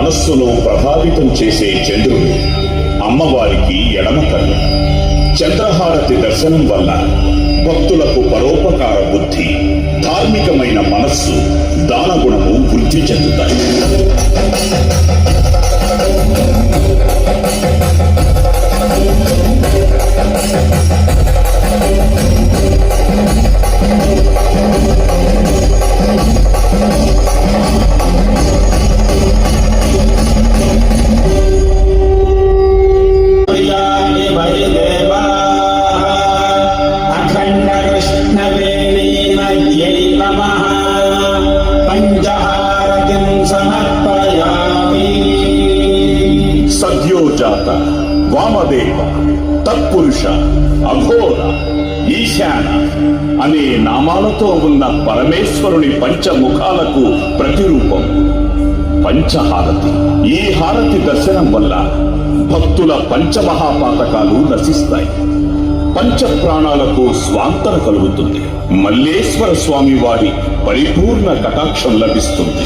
మనస్సును ప్రభావితం చేసే చంద్రుడు అమ్మవారికి ఎడమ కన్ను. చంద్రహారతి దర్శనం వల్ల భక్తులకు పరోపకార బుద్ధి, ధార్మికమైన మనస్సు, దానగుణము వృద్ధి చెందుతాయి. సద్యోజాత, వామదేవ, తత్పురుష, అఘోర, ఈశాన అనే నామాలతో ఉన్న పరమేశ్వరుని పంచముఖాలకు ప్రతిరూపం పంచహారతి. ఈ హారతి దర్శనం వల్ల భక్తుల పంచమహాపాతకాలు నశిస్తాయి, పంచ ప్రాణాలకు స్వాంతన కలుగుతుంది, మల్లేశ్వర స్వామి వారి పరిపూర్ణ కటాక్షం లభిస్తుంది.